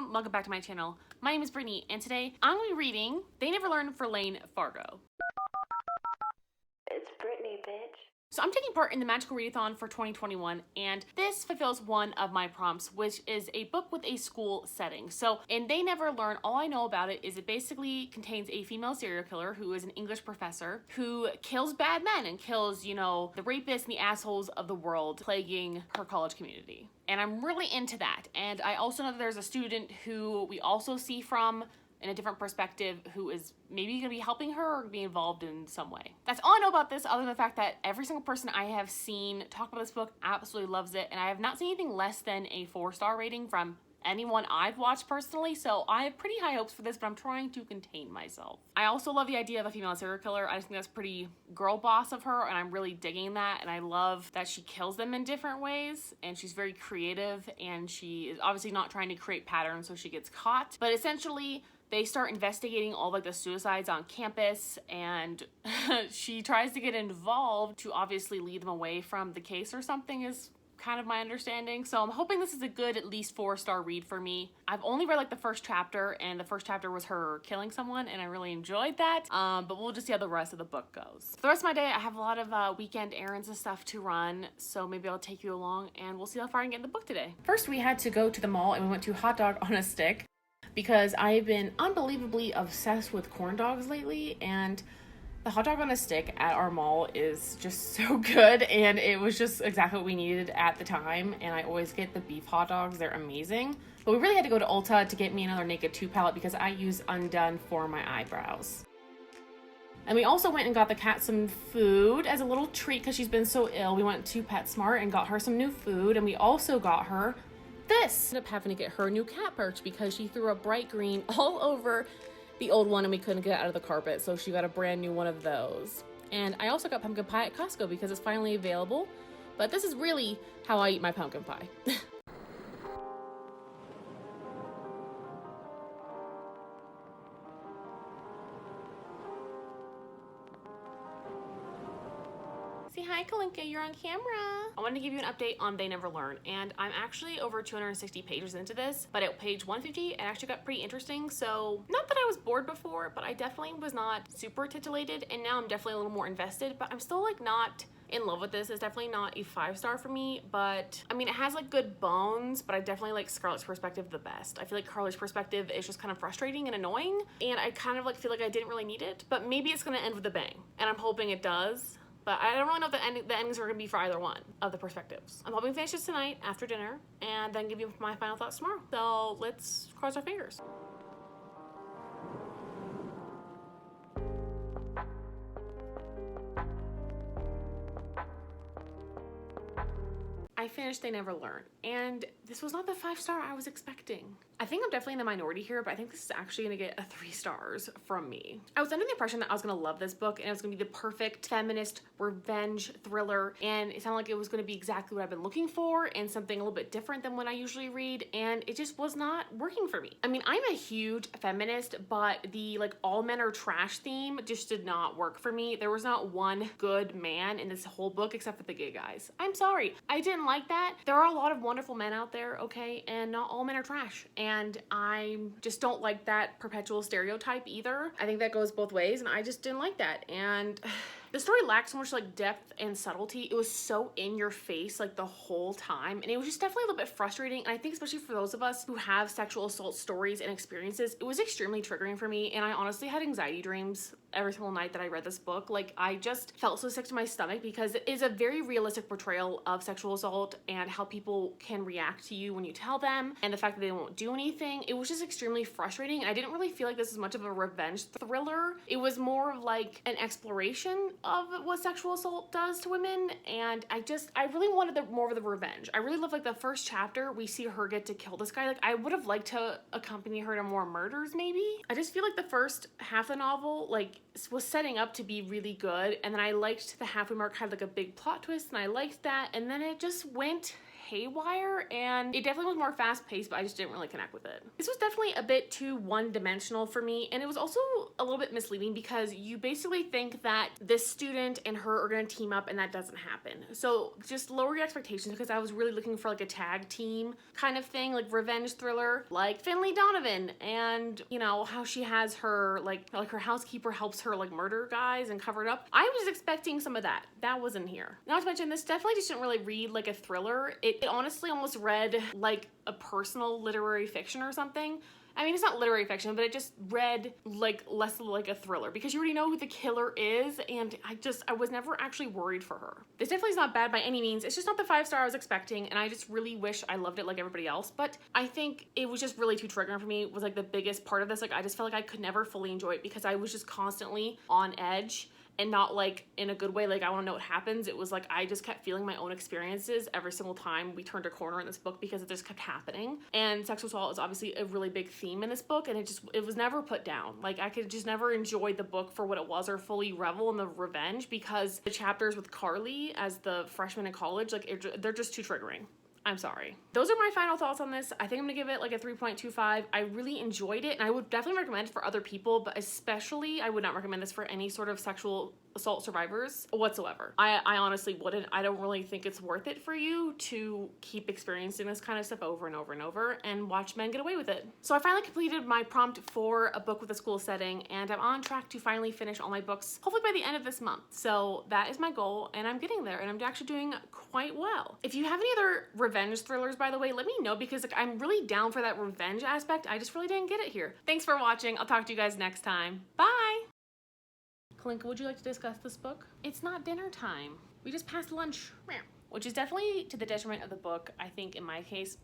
everyone, welcome back to my channel. My name is Brittany, and today I'm going to be reading They Never Learn for Layne, Fargo. It's Brittany, bitch. So I'm taking part in the Magical Readathon for 2021, and this fulfills one of my prompts, which is a book with a school setting. So in They Never Learn, all I know about it is it basically contains a female serial killer who is an English professor who kills bad men and kills, you know, the rapists and the assholes of the world plaguing her college community. And I'm really into that. And I also know that there's a student who we also see from in a different perspective who is maybe gonna be helping her or be involved in some way. That's all I know about this, other than the fact that every single person I have seen talk about this book absolutely loves it, and I have not seen anything less than a 4-star rating from anyone I've watched personally, so I have pretty high hopes for this, but I'm trying to contain myself. I also love the idea of a female serial killer. I just think that's pretty girl boss of her, and I'm really digging that, and I love that she kills them in different ways, and she's very creative, and she is obviously not trying to create patterns so she gets caught, but essentially they start investigating all like the suicides on campus, and she tries to get involved to obviously lead them away from the case or something is kind of my understanding. So I'm hoping this is a good at least 4-star read for me. I've only read like the first chapter, and the first chapter was her killing someone, and I really enjoyed that. But we'll just see how the rest of the book goes. For the rest of my day, I have a lot of weekend errands and stuff to run, so maybe I'll take you along and we'll see how far I can get in the book today. First, we had to go to the mall and we went to Hot Dog on a Stick, because I've been unbelievably obsessed with corn dogs lately, and the hot dog on a stick at our mall is just so good, and it was just exactly what we needed at the time, and I always get the beef hot dogs. They're amazing. But we really had to go to Ulta to get me another Naked 2 palette because I use Undone for my eyebrows. And we also went and got the cat some food as a little treat because she's been so ill. We went to PetSmart and got her some new food, and we also got her this. Ended up having to get her a new cat perch because she threw a bright green all over the old one and we couldn't get it out of the carpet, so she got a brand new one of those. And I also got pumpkin pie at Costco because it's finally available, but this is really how I eat my pumpkin pie. Say hi, Kalinka, you're on camera. I wanted to give you an update on They Never Learn, and I'm actually over 260 pages into this, but at page 150, it actually got pretty interesting. So not that I was bored before, but I definitely was not super titillated, and now I'm definitely a little more invested, but I'm still like not in love with this. It's definitely not a 5-star for me, but I mean, it has like good bones, but I definitely like Scarlett's perspective the best. I feel like Carly's perspective is just kind of frustrating and annoying, and I kind of like feel like I didn't really need it, but maybe it's gonna end with a bang, and I'm hoping it does. But I don't really know if the endings are going to be for either one of the perspectives. I'm hoping to finish this tonight after dinner and then give you my final thoughts tomorrow. So let's cross our fingers. I finished They Never Learn, and this was not the 5-star I was expecting. I think I'm definitely in the minority here, but I think this is actually gonna get a 3 stars from me. I was under the impression that I was gonna love this book and it was gonna be the perfect feminist revenge thriller, and it sounded like it was gonna be exactly what I've been looking for and something a little bit different than what I usually read, and it just was not working for me. I mean, I'm a huge feminist, but the like all men are trash theme just did not work for me. There was not one good man in this whole book except for the gay guys. I'm sorry, I didn't like that. There are a lot of wonderful men out there, okay, and not all men are trash, and I just don't like that perpetual stereotype either. I think that goes both ways, and I just didn't like that. And the story lacked so much like depth and subtlety. It was so in your face like the whole time, and it was just definitely a little bit frustrating. And I think especially for those of us who have sexual assault stories and experiences, it was extremely triggering for me, and I honestly had anxiety dreams every single night that I read this book. Like, I just felt so sick to my stomach because it is a very realistic portrayal of sexual assault and how people can react to you when you tell them, and the fact that they won't do anything. It was just extremely frustrating, and I didn't really feel like this is much of a revenge thriller. It was more of like an exploration of what sexual assault does to women, and I really wanted more of the revenge. I really love like the first chapter, we see her get to kill this guy. Like, I would have liked to accompany her to more murders maybe. I just feel like the first half of the novel like was setting up to be really good, and then I liked the halfway mark had like a big plot twist, and I liked that, and then it just went haywire, and it definitely was more fast-paced, but I just didn't really connect with it. This was definitely a bit too one-dimensional for me, and it was also a little bit misleading because you basically think that this student and her are gonna team up, and that doesn't happen. So just lower your expectations, because I was really looking for like a tag team kind of thing, like revenge thriller, like Finley Donovan, and you know how she has her like her housekeeper helps her like murder guys and cover it up. I was expecting some of that. That wasn't here. Not to mention, this definitely just didn't really read like a thriller. It honestly almost read like a personal literary fiction or something. I mean, it's not literary fiction, but it just read like less like a thriller because you already know who the killer is, and I was never actually worried for her. This definitely is not bad by any means. It's just not the 5-star I was expecting, and I just really wish I loved it like everybody else, but I think it was just really too triggering for me. Was like the biggest part of this. Like, I just felt like I could never fully enjoy it because I was just constantly on edge. And not like in a good way, like I want to know what happens. It was like I just kept feeling my own experiences every single time we turned a corner in this book because it just kept happening. And sexual assault is obviously a really big theme in this book, and it was never put down. Like, I could just never enjoy the book for what it was or fully revel in the revenge because the chapters with Carly as the freshman in college, like they're just too triggering. I'm sorry. Those are my final thoughts on this. I think I'm gonna give it like a 3.25. I really enjoyed it, and I would definitely recommend it for other people, but especially I would not recommend this for any sort of sexual assault survivors whatsoever. I honestly wouldn't. I don't really think it's worth it for you to keep experiencing this kind of stuff over and over and over and watch men get away with it. So I finally completed my prompt for a book with a school setting, and I'm on track to finally finish all my books, hopefully by the end of this month. So that is my goal, and I'm getting there, and I'm actually doing quite well. If you have any other revenge thrillers, by the way, let me know, because like, I'm really down for that revenge aspect. I just really didn't get it here. Thanks for watching. I'll talk to you guys next time. Bye! Kalinka, would you like to discuss this book? It's not dinner time. We just passed lunch. Which is definitely to the detriment of the book, I think, in my case.